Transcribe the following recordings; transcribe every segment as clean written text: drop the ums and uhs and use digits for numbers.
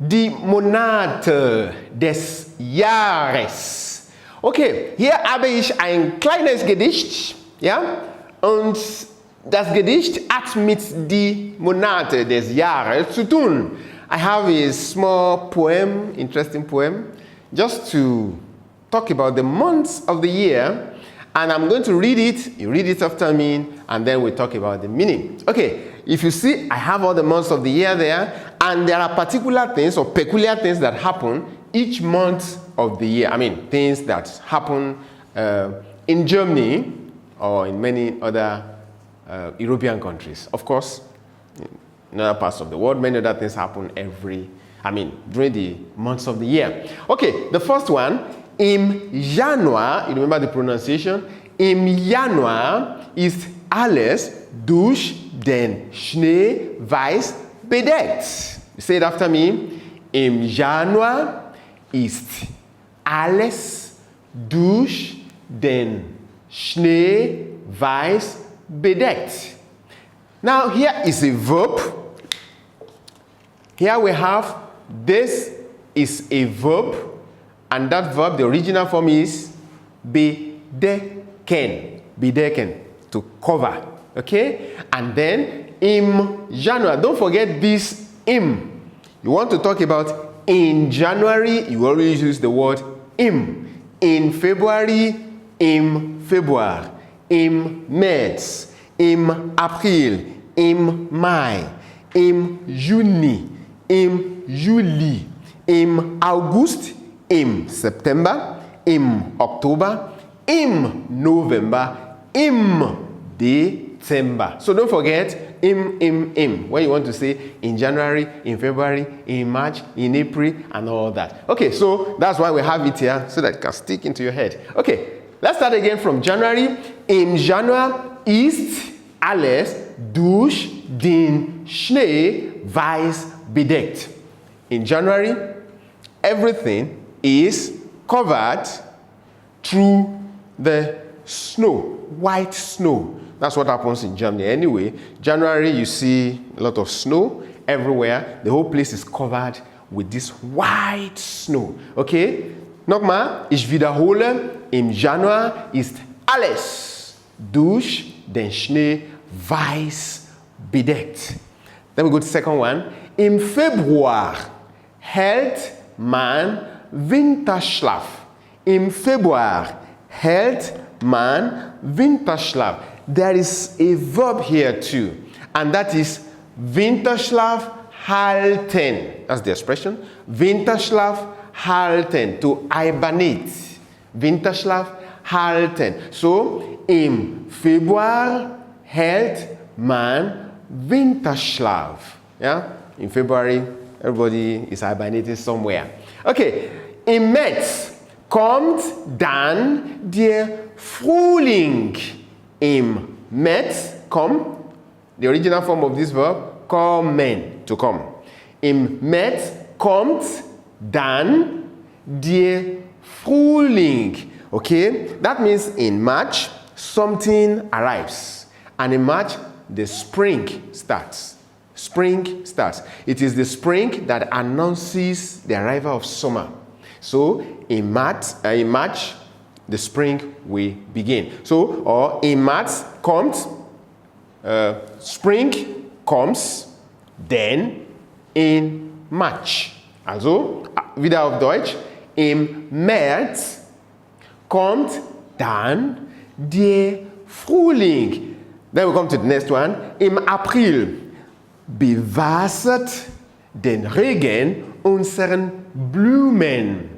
Die Monate des Jahres. Okay, hier habe ich ein kleines Gedicht, ja, und das Gedicht hat mit die Monate des Jahres zu tun. I have a small poem, interesting poem, just to talk about the months of the year, and I'm going to read it, you read it after me, and then we talk about the meaning. Okay, if you see, I have all the months of the year there, and there are particular things or peculiar things that happen each month of the year. I mean, things that happen in Germany or in many other European countries. Of course, in other parts of the world, many other things happen during the months of the year. Okay, the first one, im Januar, you remember the pronunciation? Im Januar ist alles durch den Schnee weiß bedeckt. Say it after me. Im Januar ist alles durch den Schnee weiß bedeckt. Now here is a verb. Here we have, this is a verb, and that verb, the original form is bedecken. Bedecken, to cover. Okay? And then im January, don't forget this im. You want to talk about in January, you always use the word im. In February, im Februar. Im März, im April, im Mai, im Juni, im Juli, im August, im September, im Oktober, im November, im Dezember. So don't forget im. When you want to say in January, in February, in March, in April, and all that. Okay, so that's why we have it here, so that it can stick into your head. Okay, let's start again from January. Im Januar ist alles durch den Schnee weiß bedeckt. In January, everything is covered through the snow, white snow. That's what happens in Germany anyway. January, you see a lot of snow everywhere. The whole place is covered with this white snow. Okay? Nochmal, ich wiederhole. Im Januar ist alles durch den Schnee weiß bedeckt. Then we go to the second one. Im Februar hält man Winterschlaf. Im Februar hält man Winterschlaf. There is a verb here too, and that is Winterschlaf halten. That's the expression. Winterschlaf halten, to hibernate. Winterschlaf halten. So, im Februar hält man Winterschlaf. Yeah? In February, everybody is hibernating somewhere. Okay, im März kommt dann der Frühling. Im März kommt, the original form of this verb, kommen, to come. Im März kommt dann der Frühling. Okay, that means in March, something arrives. And in March, the spring starts. Spring starts. It is the spring that announces the arrival of summer. So in March, the spring will begin. So, or in March comes, spring comes, then in March. Also, wieder auf Deutsch, im März kommt dann der Frühling. Then we come to the next one. Im April bewassert den Regen unseren Blumen.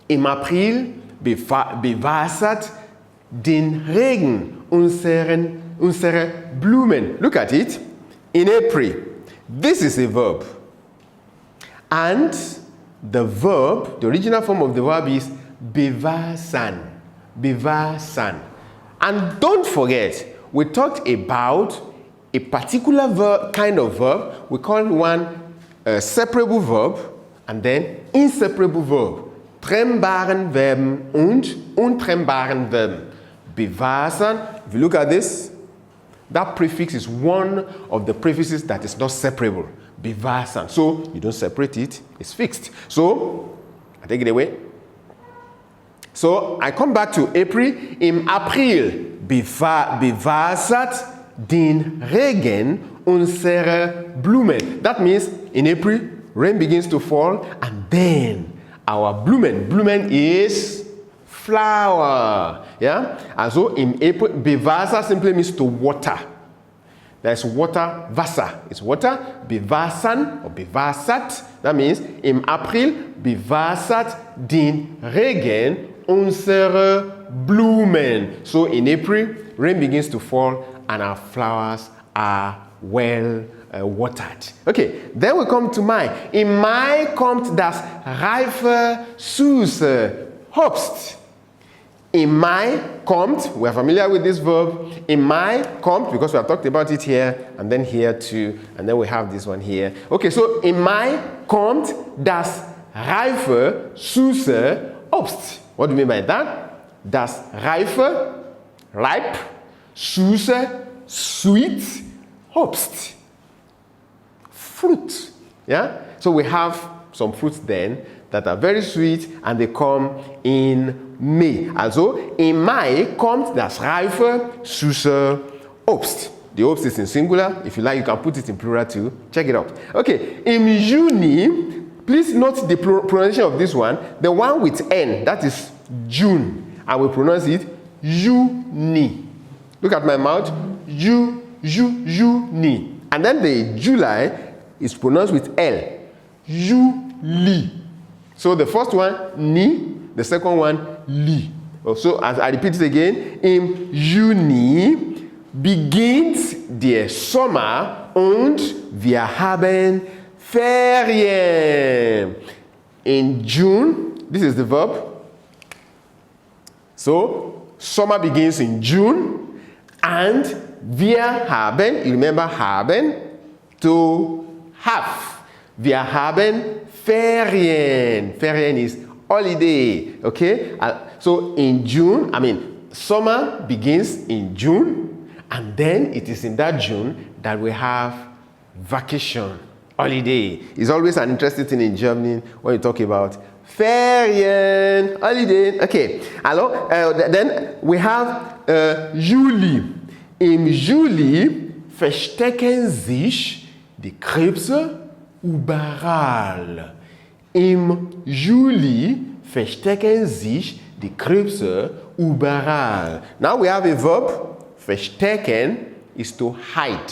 Im April bewassert den Regen unsere Blumen. Look at it. In April, this is a verb. And the verb, the original form of the verb is bewassern. Bewassern. And don't forget, we talked about a particular verb, kind of verb. We call one separable verb and then inseparable verb. Trennbaren Verben und untrennbaren Verben. Bewassern, if you look at this, that prefix is one of the prefixes that is not separable. bewahren. So you don't separate it, it's fixed. So I take it away. So I come back to April. Im April bewassert den Regen unsere Blumen. That means in April, rain begins to fall, and then our Blumen is flower. Yeah? And so in April, bewassern simply means to water. There's water, Wasser. It's water. Bewassern or bewassert. That means im April bewassert den Regen unsere Blumen. So in April, rain begins to fall and our flowers are well watered. Okay, then we come to Mai. In Mai kommt das reife, süße Obst. In Mai kommt, we are familiar with this verb. In Mai kommt, because we have talked about it here, and then here too, and then we have this one here. Okay, so in Mai kommt das reife, süße Obst. What do you mean by that? Das reife, ripe, süße, sweet Obst. Fruit. Yeah? So we have some fruits then that are very sweet and they come in May. Also, in Mai kommt das reife, süße Obst. The Obst is in singular. If you like, you can put it in plural too. Check it out. Okay, in Juni, please note the pronunciation of this one. The one with N, that is June. I will pronounce it Juni. Look at my mouth. Juni. And then the July is pronounced with L. Julie. So the first one, ni. The second one, li. So as I repeat it again, im Juni beginnt der Sommer und wir haben Ferien. In June, this is the verb. So summer begins in June and wir haben, you remember haben, to have. Wir haben Ferien. Ferien is holiday, okay? So in June, summer begins in June, and then it is in that June that we have vacation, holiday. It's always an interesting thing in Germany when you talk about Ferien, holiday. Okay, then we have Juli. Im Juli verstecken sich die Krebse überall. Im Juli verstecken sich die Krebse überall. Now we have a verb. Verstecken is to hide.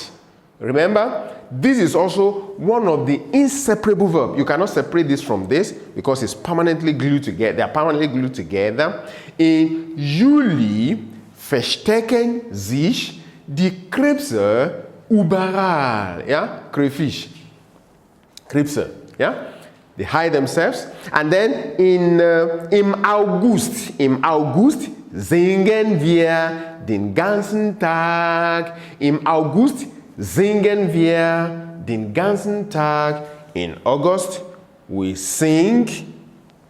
Remember, this is also one of the inseparable verbs. You cannot separate this from this because it's permanently glued together. They are permanently glued together. In Juli verstecken sich die Krebse überall. Yeah? Crayfish. Krebse. Yeah? They hide themselves. And then im August singen wir den ganzen Tag. Im August singen wir den ganzen Tag. In August, we sing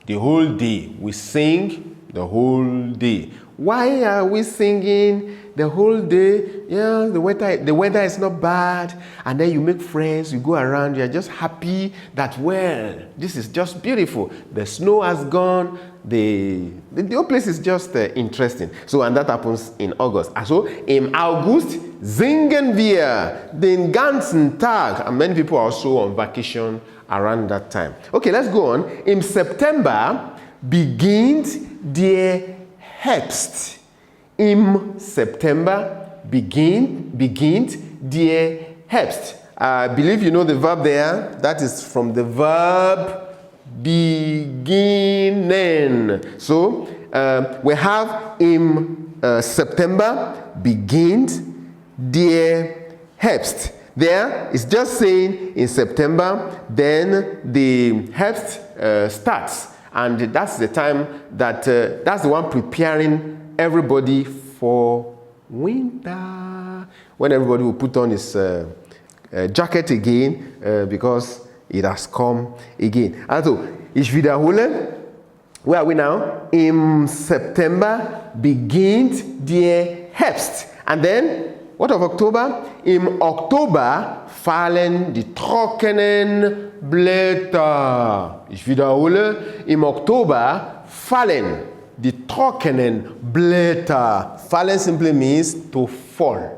the whole day. We sing the whole day. Why are we singing the whole day? Yeah, the weather is not bad. And then you make friends, you go around, you're just happy that, well, this is just beautiful. The snow has gone. The whole place is just interesting. So, and that happens in August. Also, im August singen wir den ganzen Tag. And many people are also on vacation around that time. Okay, let's go on. Im September beginnt der Herbst. Im September beginnt der Herbst. I believe you know the verb there. That is from the verb beginnen. So we have im September beginnt der Herbst. There it's just saying in September, then the Herbst starts. And that's the time that, that's the one preparing everybody for winter. When everybody will put on his jacket again, because it has come again. Also, ich wiederhole. Where are we now? Im September beginnt der Herbst. And then what of Oktober? Im Oktober fallen die trockenen Blätter. Ich wiederhole, im Oktober fallen die trockenen Blätter. Fallen simply means to fall.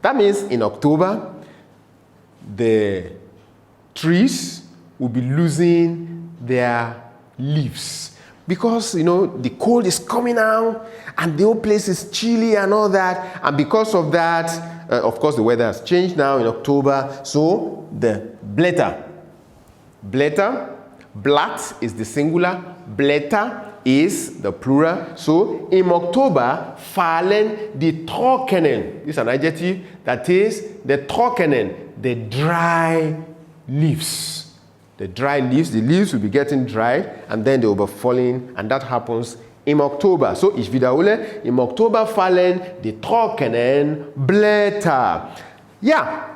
That means in October, the trees will be losing their leaves. Because, the cold is coming out and the whole place is chilly and all that. And because of that, of course, the weather has changed now in October. So the Blätter, Blatt is the singular, Blätter is the plural. So im Oktober fallen die trockenen. This is an adjective that is the trockenen, the dry leaves. The dry leaves, the leaves will be getting dry and then they will be falling, and that happens im Oktober. So ich wiederhole, im Oktober fallen die trockenen Blätter. Ja,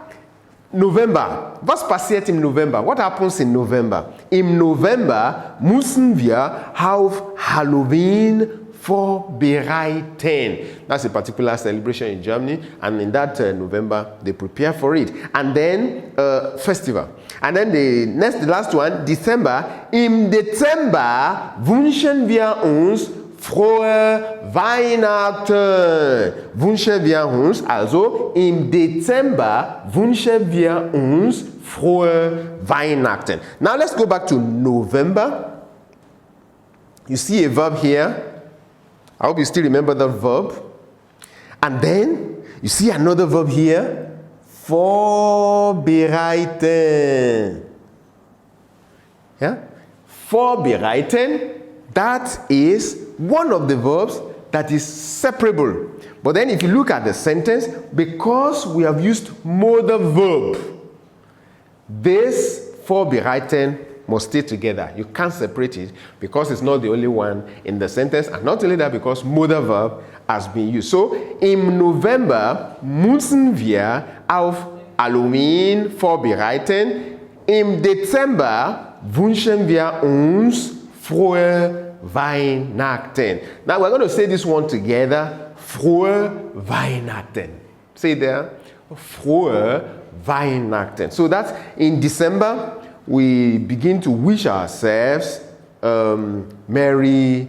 November. Was passiert im November? What happens in November? Im November müssen wir auf Halloween vorbereiten. That's a particular celebration in Germany, and in that November they prepare for it. And then festival. And then the last one, December. Im Dezember wünschen wir uns frohe Weihnachten. Wünschen wir uns, also im Dezember wünschen wir uns frohe Weihnachten. Now let's go back to November. You see a verb here. I hope you still remember that verb. And then you see another verb here. Vorbereiten. Yeah? Vorbereiten, that is one of the verbs that is separable. But then if you look at the sentence, because we have used modal verb, this vorbereiten must stay together. You can't separate it because it's not the only one in the sentence, and not only that, because modal verb has been used. So, im November müssen wir auf Halloween vorbereiten. Im Dezember wünschen wir uns frohe Weihnachten. Now we're going to say this one together. Frohe Weihnachten. Say there. Frohe Weihnachten. So that's in December. We begin to wish ourselves Merry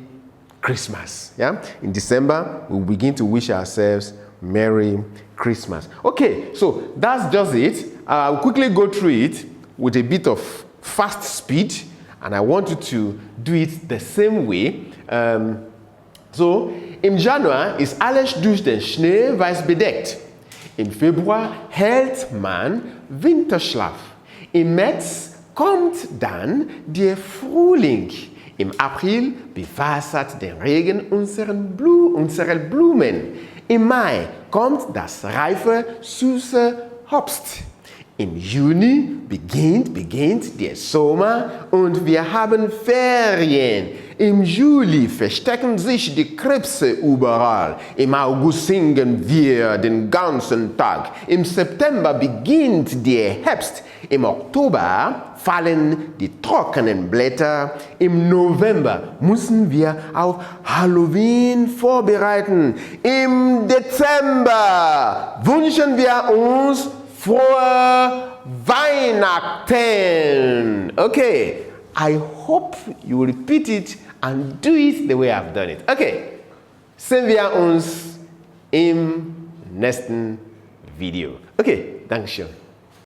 Christmas. Yeah? In December, we begin to wish ourselves Merry Christmas. Okay, so that's just it. I'll quickly go through it with a bit of fast speed, and I want you to do it the same way. So, im Januar ist alles durch den Schnee weiß bedeckt. Im Februar hält man Winterschlaf. Im März kommt dann der Frühling. Im April bewassert der Regen unsere Blumen. Im Mai kommt das reife, süße Obst. Im Juni beginnt der Sommer und wir haben Ferien. Im Juli verstecken sich die Krebse überall. Im August singen wir den ganzen Tag. Im September beginnt der Herbst. Im Oktober fallen die trockenen Blätter. Im November müssen wir auf Halloween vorbereiten. Im Dezember wünschen wir uns frohe Weihnachten. Okay, I hope you will repeat it and do it the way I've done it. Okay, sehen wir uns im nächsten Video. Okay, Dankeschön.